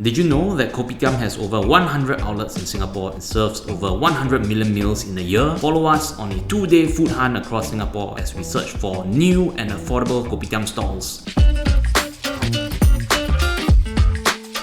Did you know that Kopitiam has over 100 outlets in Singapore and serves over 100 million meals in a year? Follow us on a 2-day food hunt across Singapore as we search for new and affordable Kopitiam stalls.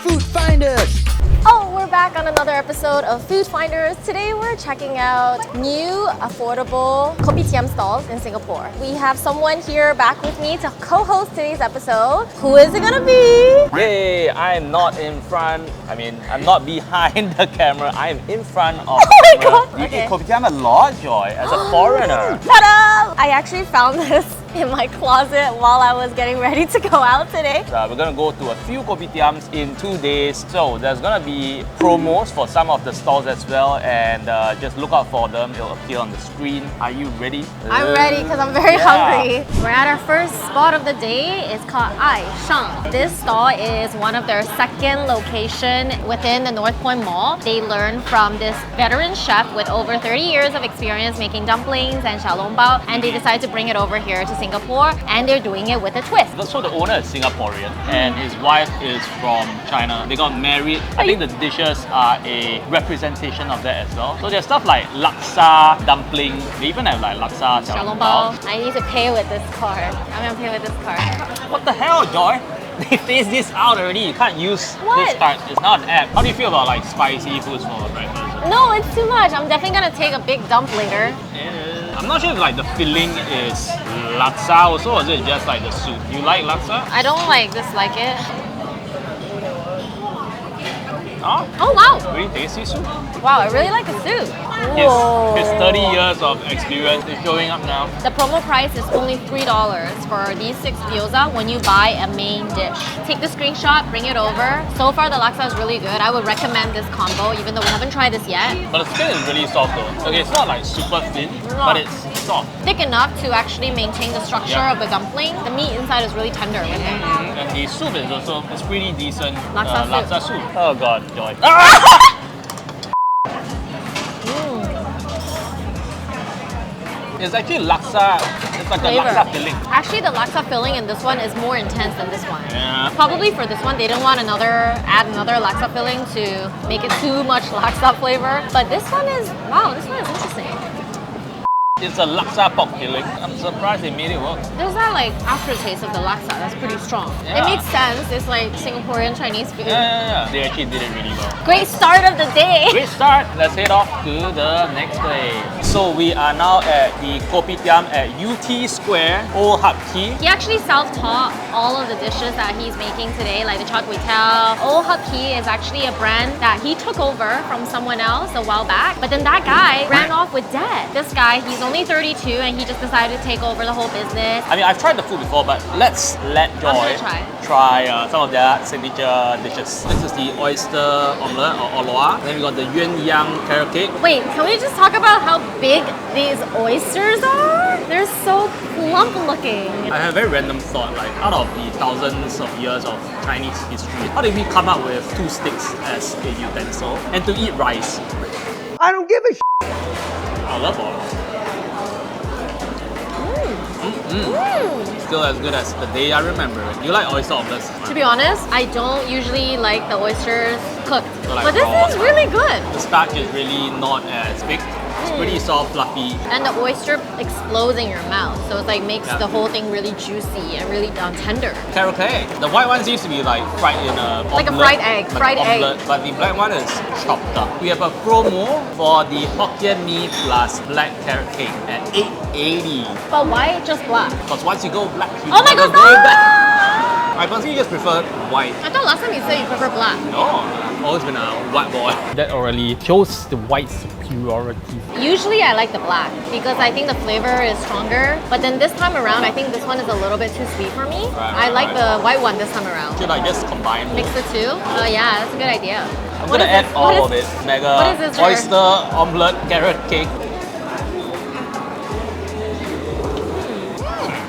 Food Finders! Oh, we're back on another episode of Food Finders. Today we're checking out new affordable Kopitiam stalls in Singapore. We have someone here back with me to co-host today's episode. Who is it gonna be? Yay! I am not in front. I'm not behind the camera. I am in front of Oh my camera. god! You Okay. eat Kopitiam a lot, Joy, as a foreigner. Ta-da! I actually found this in my closet while I was getting ready to go out today. We're gonna go to a few Kopitiams in 2 days. So there's gonna be promos for some of the stalls as well, and just look out for them. It'll appear on the screen. Are you ready? I'm ready because I'm very Yeah. hungry. We're at our first spot of the day. It's called Aishang. This stall is one of their second location within the Northpoint Mall. They learned from this veteran chef with over 30 years of experience making dumplings and xiaolongbao, and they decided to bring it over here to Singapore, and they're doing it with a twist. So the owner is Singaporean and his wife is from China. They got married. I think the dishes are a representation of that as well. So there's stuff like laksa, dumpling. They even have like laksa, xiaolongbao. Xiaolongbao. I need to pay with this card. I'm gonna pay with this card. What the hell, Joy? They phased this out already. You can't use What? this card. It's not an app. How do you feel about like spicy foods for breakfast? No, it's too much. I'm definitely gonna take a big dump later. I'm not sure if like the filling is laksa also, or is it just like the soup? You like laksa? I don't dislike it. Oh, Oh wow! very tasty soup. Wow, I really like the soup. His 30 years of experience is showing up now. The promo price is only $3 for these 6 gyoza when you buy a main dish. Take the screenshot, bring it over. So far the laksa is really good. I would recommend this combo even though we haven't tried this yet. But the skin is really soft though. Okay, it's not like super thin, but it's soft. Thick enough to actually maintain the structure Yeah. of the dumpling. The meat inside is really tender. And the soup is also pretty decent. Laksa soup. soup. Oh god, Joy. It's actually laksa. It's like Flavor. a laksa filling. Actually, the laksa filling in this one is more intense than this one. Yeah. Probably for this one, they didn't want add another laksa filling to make it too much laksa flavor. But this one is, wow, this one is interesting. It's a laksa pork filling. I'm surprised they made it work. There's that like aftertaste of the laksa that's pretty strong. Yeah. It makes sense. It's like Singaporean Chinese food. Yeah. They actually did it really well. Great start of the day. Great start. Let's head off to the next place. So we are now at the Kopitiam at UT Square, Old Hup Kee. He actually self-taught all of the dishes that he's making today, like the char kway teow. Old Hup Kee is actually a brand that he took over from someone else a while back, but then that guy ran off with debt. This guy, he's only 32 and he just decided to take over the whole business. I mean, I've tried the food before, but let's let Joy try some of their signature dishes. This is the oyster omelette or oloa. Then we got the Yuan carrot cake. Wait, can we just talk about how big these oysters are? They're so plump looking. I have a very random thought, like out of the thousands of years of Chinese history, how did we come up with 2 sticks as a utensil and to eat rice? I don't give a shit. I love omelette. Still as good as the day I remember it. You like oyster omelets? To be honest, I don't usually like the oysters cooked, So like but this raw, is really good. The starch is really not as big. It's pretty soft, fluffy. And the oyster explodes in your mouth, so it's like makes Yeah. the whole thing really juicy and really tender. Carrot cake. The white one seems to be like fried in a Like a omelette, fried egg, like fried an egg. omelette, but the black one is chopped up. We have a promo for the Hokkien Mee plus black carrot cake at $8.80. But why just black? Because once you go black, you Oh my never god! go no! back. I personally just prefer white. I thought last time you said you prefer black. No, I've always been a white boy. That already shows the white superiority. Usually I like the black because I think the flavor is stronger. But then this time around, I think this one is a little bit too sweet for me. I like the white one this time around. Should I just combine Mix the two? Oh yeah, that's a good idea. I'm What gonna is add this? all What of is- it. Mega what is this for? oyster omelette carrot cake.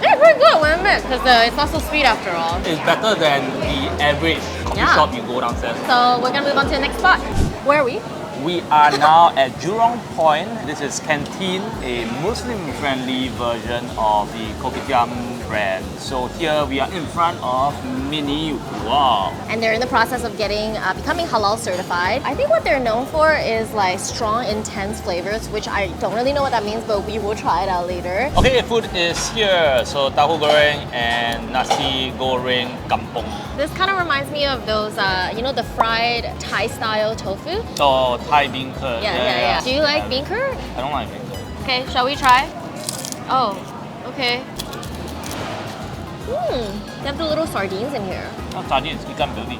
They're pretty good when mixed because it's not so sweet after all. It's better than the average coffee Yeah. shop you go downstairs. So we're gonna move on to the next spot. Where are we? We are now at Jurong Point. This is Cantine, a Muslim-friendly version of the Kopitiam brand. So here we are in front of Mini Wow. And they're in the process of becoming halal certified. I think what they're known for is like strong, intense flavors, which I don't really know what that means, but we will try it out later. Okay, food is here. So tahu goreng and nasi goreng kampung. This kind of reminds me of those, you know, the fried Thai-style tofu? Oh, Thai bean curd. Yeah. Do you like bean curd? I don't like bean curd. Okay, shall we try? Oh, okay. They have the little sardines in here. Oh, sardines, ikan bilis.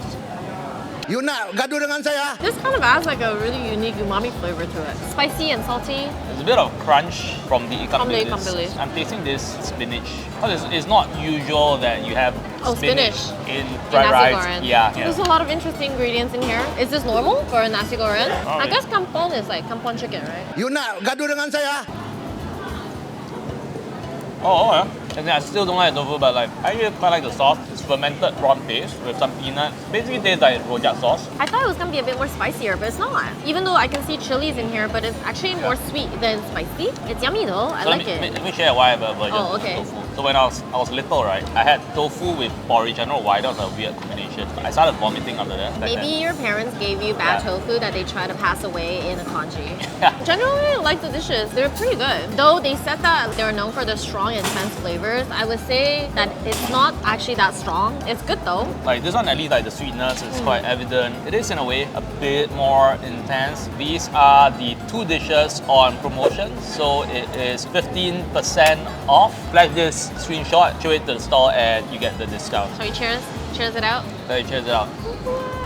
You nak gaduh dengan saya? This kind of adds like a really unique umami flavor to it. Spicy and salty. There's a bit of crunch from the ikan From the bilis. ikan bilis. I'm tasting this spinach. Because it's not usual that you have spinach in fried nasi rice. goreng. Yeah. There's a lot of interesting ingredients in here. Is this normal for a nasi goreng? Oh, I guess kampong is like kampong chicken, right? You nak gaduh dengan saya? Oh, yeah. And I still don't like the tofu, but like I really quite like the sauce. It's fermented prawn paste with some peanuts. Basically tastes like rojak sauce. I thought it was gonna be a bit more spicier, but it's not. Even though I can see chilies in here, but it's actually more sweet than spicy. It's yummy though. I like it. Let me share why I have a version Oh, okay. of tofu. So when I was little, right, I had tofu with porridge. I don't know why, that was a weird combination. I started vomiting after that. Maybe your parents gave you bad Yeah. tofu that they try to pass away in a kanji. Yeah. Generally, I like the dishes. They're pretty good. Though they said that they're known for the strong, intense flavors, I would say that it's not actually that strong. It's good though. Like this one, at least like the sweetness is quite evident. It is in a way a bit more intense. These are the two dishes on promotion, so it is 15% off. Flash this screenshot, show it to the store, and you get the discount. Shall we cheers? Cheers it out? So cheers it out.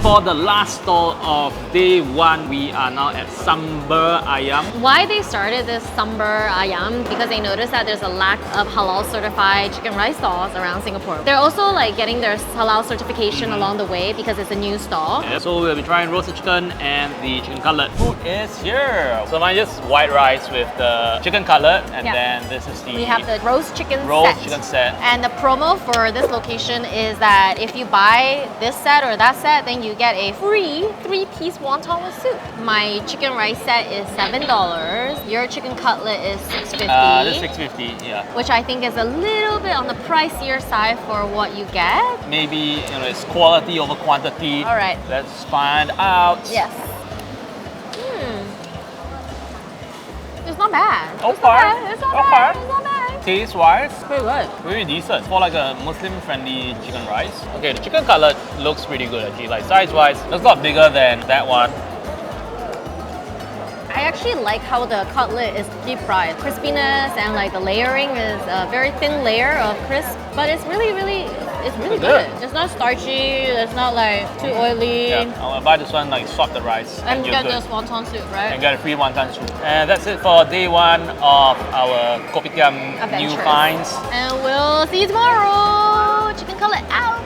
For the last stall of day one, we are now at Sumber Ayam. Why they started this Sumber Ayam? Because they noticed that there's a lack of halal certified chicken rice stalls around Singapore. They're also like getting their halal certification along the way because it's a new stall. Yeah, so we'll be trying roasted chicken and the chicken cutlet. Food is here. So mine just white rice with the chicken cutlet, and Yeah. then this is the We have the roast chicken roast set. chicken set. And the promo for this location is that if you buy this set or that set, then you get a free 3-piece wonton with soup. My chicken rice set is $7. Your chicken cutlet is $6.50. This is $6.50, yeah. Which I think is a little bit on the pricier side for what you get. Maybe it's quality over quantity. All right. Let's find out. Yes. It's not bad. Okay. It's not bad. It's not Okay. bad. It's not bad. Taste-wise, Pretty good. very decent for like a Muslim-friendly chicken rice. Okay, the chicken cutlet looks pretty good actually. Like size-wise, looks a lot bigger than that one. I actually like how the cutlet is deep fried. Crispiness and like the layering is a very thin layer of crisp, but it's really good. Good. It's not starchy, it's not like too oily. Yeah, I'll buy this one, like swap the rice. And you you're get good. this wonton soup, And right? get a free wonton soup. And that's it for day one of our Kopitiam new Adventures. finds. And we'll see you tomorrow. Chicken cutlet out.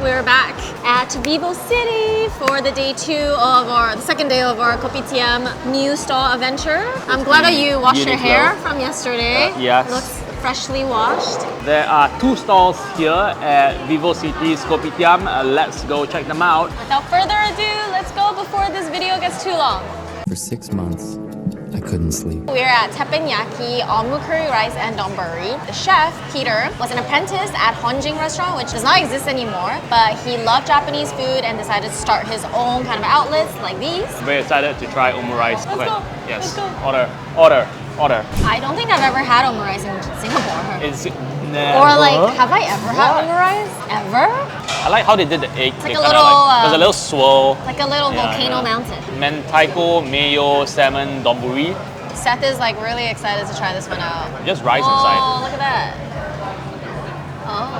We're back at VivoCity for the second day of our Kopitiam new stall adventure. I'm glad that you washed your hair from yesterday. Yes. Looks freshly washed. There are two stalls here at VivoCity's Kopitiam. Let's go check them out. Without further ado, let's go before this video gets too long. For 6 months, I couldn't sleep. We're at Teppanyaki, Almu Curry Rice and Donburi. The chef, Peter, was an apprentice at Honjing restaurant, which does not exist anymore, but he loved Japanese food and decided to start his own kind of outlets like these. Very excited to try omurice. Let's go. Yes. Let's go. Order. I don't think I've ever had omurice in Singapore. Is it Or like, have I ever had omurice? Ever? I like how they did the egg. like They a kinda little, there's a little swirl. Like a little Yeah, volcano yeah. mountain. Mentaiko, mayo, salmon, donburi. Seth is like really excited to try this one out. Just rice Oh, inside. look at that. Oh.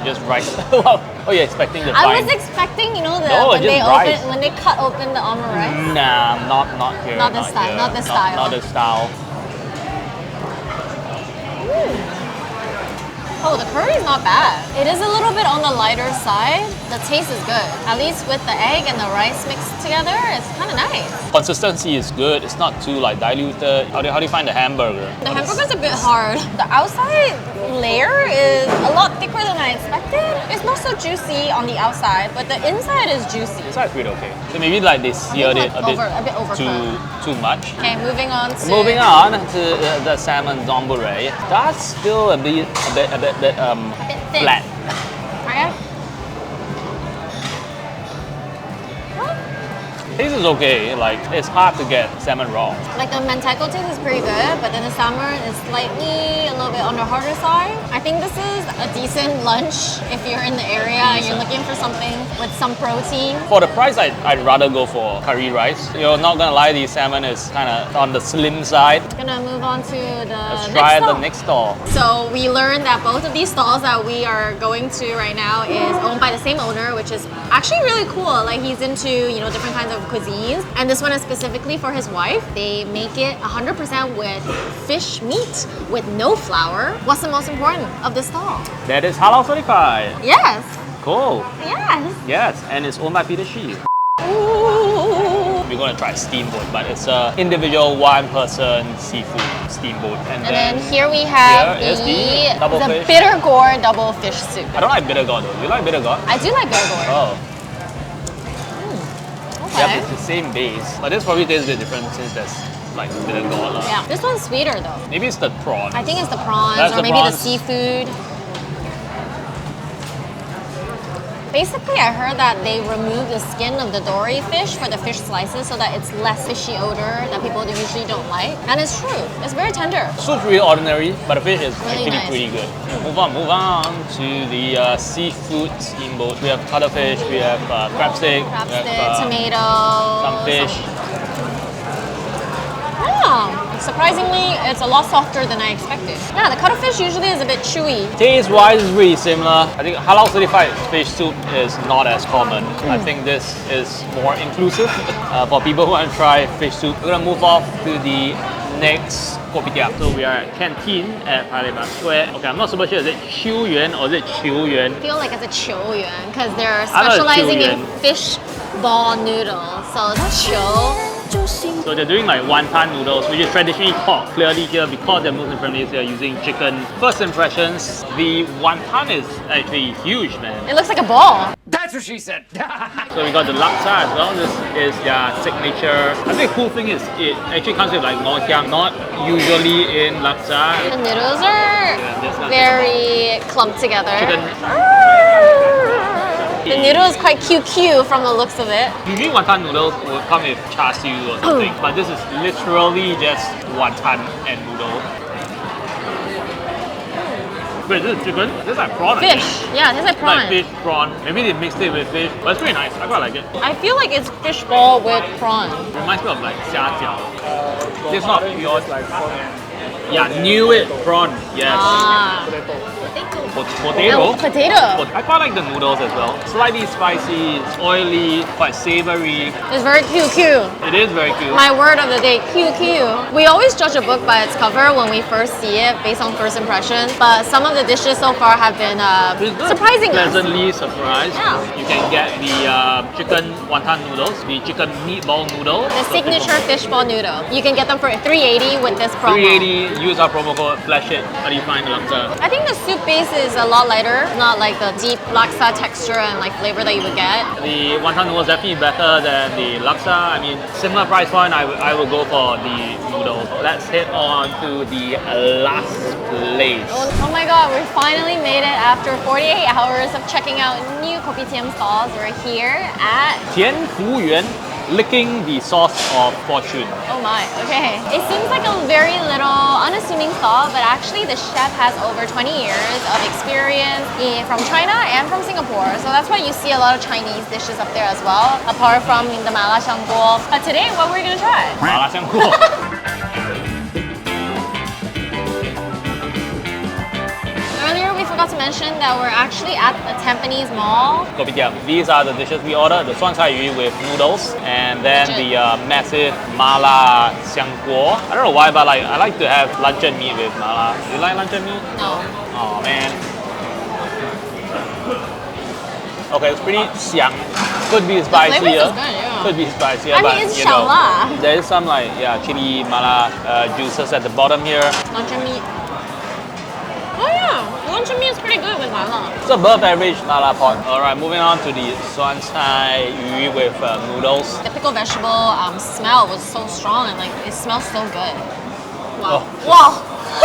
Just rice. Wow. Oh, you're expecting the I fine. was expecting, No, just when they cut open the omurice. Nah, not here. Not this style, here. not this style. Not this style. Oh, the curry's not bad. It is a little bit on the lighter side. The taste is good. At least with the egg and the rice mixed together, it's kind of nice. Consistency is good. It's not too like diluted. How do you find the hamburger? The hamburger's a bit hard. The outside layer is a lot thicker than I expected. It's not so juicy on the outside, but the inside is juicy. Inside pretty okay. So maybe like they seared it a bit too much. Okay, moving on to the salmon donburi. That's still a bit thin. flat. Okay. Taste is okay. Like it's hard to get salmon raw. Like the mentaiko taste is pretty good, but then the salmon is slightly a little bit on the harder side. I think this is a decent lunch if you're in the area and you're looking for something with some protein. For the price, I'd rather go for curry rice. You're not gonna lie, the salmon is kind of on the slim side. Gonna move on to the Let's try the next stall. So we learned that both of these stalls that we are going to right now is owned by the same owner, which is actually really cool. Like he's into, you know, different kinds of cuisines. And this one is specifically for his wife. They make it 100% with fish meat with no flour. What's the most important of this stall? That is halal certified. Yes. Cool. Yes. Yes, and it's owned by Peter Shi. Ooh. We're gonna try steamboat, but it's a individual one-person seafood steamboat. And then here we have here is the double fish. bitter gourd double fish soup. I don't like bitter gourd though. You like bitter gourd? I do like bitter gourd. Oh. Okay. Yep, it's the same base, but this probably tastes a bit different since there's like bitter gourd. Yeah, this one's sweeter though. Maybe it's the prawn. I think it's the prawns That's or the maybe prawns. the seafood. Basically, I heard that they remove the skin of the dory fish for the fish slices so that it's less fishy odor that people usually don't like. And it's true. It's very tender. Soup's really ordinary, but the fish is Really actually nice. pretty good. Move on to the seafood steamboat. We have cuttlefish, we have crab stick, Crab we have stick, tomato. some fish. Yeah. Surprisingly, it's a lot softer than I expected. Yeah, the cuttlefish usually is a bit chewy. Taste-wise is really similar. I think halal certified fish soup is not as common. I think this is more inclusive for people who want to try fish soup. We're gonna move off to the next Kopitiam. So we are at Cantine at Halim Square. Okay, I'm not super sure, is it Qiu Yuan or is it Qiu Yuan? I feel like it's a Choa Yuan because they're I thought it's specializing in Yuan. fish ball noodles. So it's Choa. So they're doing like wonton noodles, which is traditionally taught clearly here because they're Muslim families, they're using chicken. First impressions, the wonton is actually huge, man. It looks like a ball. That's what she said. So we got the laksa as well. This is their signature. I think the cool thing is it actually comes with like ngoh kiang, not usually in laksa. The noodles are that's not very clumped together. Chicken. The noodle is quite QQ from the looks of it. Usually wonton noodles will come with char siu or something, but this is literally just wonton and noodle. Wait, this is chicken? This is like prawn, I Fish. think. Yeah, it tastes like prawn. Like fish, prawn. Maybe they mixed it with fish, but it's pretty nice. I quite like it. I feel like it's fish ball with prawn. Reminds me of like xiajiao. It's not pure. Yeah, knew it, prawn. Yes. Ah. Potato. Potato. I quite like the noodles as well. Slightly spicy, it's oily, quite savory. It's very QQ. It is very cute. My word of the day, QQ. We always judge a book by its cover when we first see it based on first impressions, but some of the dishes so far have been surprising us. Pleasantly surprised. Yeah. You can get the chicken wonton noodles, the chicken meatball noodle. The signature fishball noodle. You can get them for $3.80 with this promo. 380, use our promo code FLASHIT. How do you find the laksa? I think the soup base is a lot lighter, not like the deep laksa texture and like flavor that you would get. The wonton noodle is definitely better than the laksa. I mean, similar price point, I will go for the noodles. Let's head on to the last place. Oh my god, we finally made it after 48 hours of checking out new Kopitiam stalls. We're here at Tian Yuan, licking the sauce of fortune. oh my, okay. It seems like a very little unassuming stall, but actually the chef has over 20 years of experience from China and from Singapore. So that's why you see a lot of Chinese dishes up there as well, apart from the mala xiangguo. But today, what we're gonna try? 麻辣香锅. Earlier, we forgot to mention that we're actually at the Tampines Mall. Kopitiam. These are the dishes we ordered. The suan cai yu with noodles, and then the massive mala xiangguo. I don't know why, but like I like to have luncheon meat with mala. You like luncheon meat? No. Oh man. Okay, it's pretty xiang. Could be flavors spicier. is good, yeah. Could be spicier, I mean, but it's you know, xiaola. there is some like chili mala juices at the bottom here. Luncheon meat. Oh yeah. to me, it's pretty good with mala. It's above average mala pot. Alright, moving on to the Suan Cai Yu with noodles. The pickled vegetable smell was so strong and like it smells so good. Wow. Oh. Wow.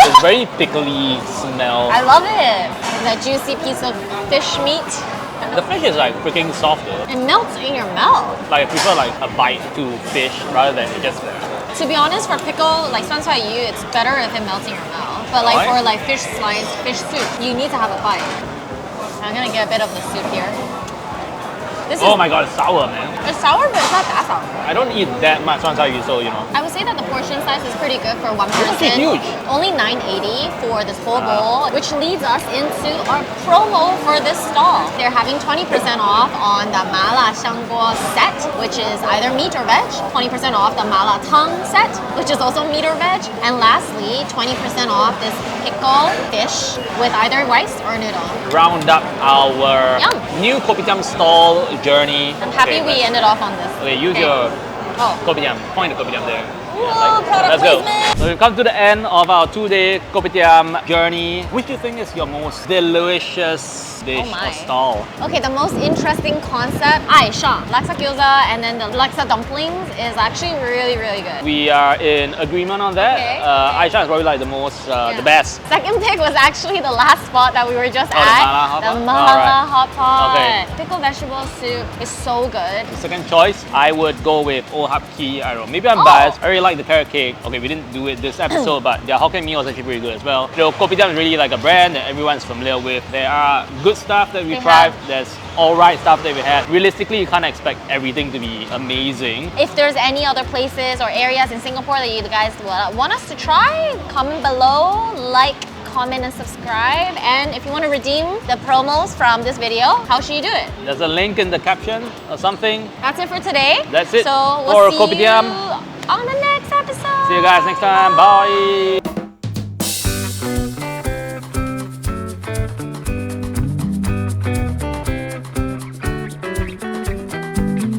It's very pickly smell. I love it. That juicy piece of fish meat. The fish is like freaking soft though. It melts in your mouth. Like I prefer like a bite to fish rather than it just. To be honest, for pickle, like Suan Cai Yu, it's better if it melts in your mouth. But like for like fish slice, fish soup, you need to have a bite. I'm gonna get a bit of the soup here. This Oh is, my god, it's sour, man. it's sour, but it's not that sour. I don't eat that much Suan Cai Yu, so you know. I would say that the portion size is pretty good for one person. It's huge. Only $9.80 for this whole bowl, which leads us into our promo for this stall. They're having 20% off on the Mala Shangguo set, which is either meat or veg. 20% off the Mala Tang set, which is also meat or veg. And lastly, 20% off this pickle fish with either rice or noodle. Round up our Yum. new Kopitiam stall journey. I'm happy we ended off on this. Okay, use your Oh. Kopitiam. Point the Kopitiam there. Whoa, product let's go. placement. So we've come to the end of our 2-day Kopitiam journey. Which do you think is your most delicious dish Oh my. or stall? Okay, the most interesting concept, Aishang, laksa gyoza, and then the laksa dumplings is actually really, really good. We are in agreement on that. Okay, Aishang is probably like the most, the best. Second pick was actually the last spot that we were just The at. Mala Hotpot? The Mala Hotpot. Okay. Pickled vegetable soup is so good. Second choice, I would go with Hup Kee. I don't know, maybe I'm Oh. biased. I really like the carrot cake. Okay, we didn't do it this episode, but their Hokkien mee was actually pretty good as well. The Kopitiam is really like a brand that everyone's familiar with. There are good stuff that we They tried. have- There's alright stuff that we had. Realistically, you can't expect everything to be amazing. If there's any other places or areas in Singapore that you guys want us to try, comment below, like, comment and subscribe. And if you want to redeem the promos from this video, how should you do it? There's a link in the caption or something. That's it for today. That's it So for we'll see Kopitiam. you on the next episode. See you guys next time. Bye.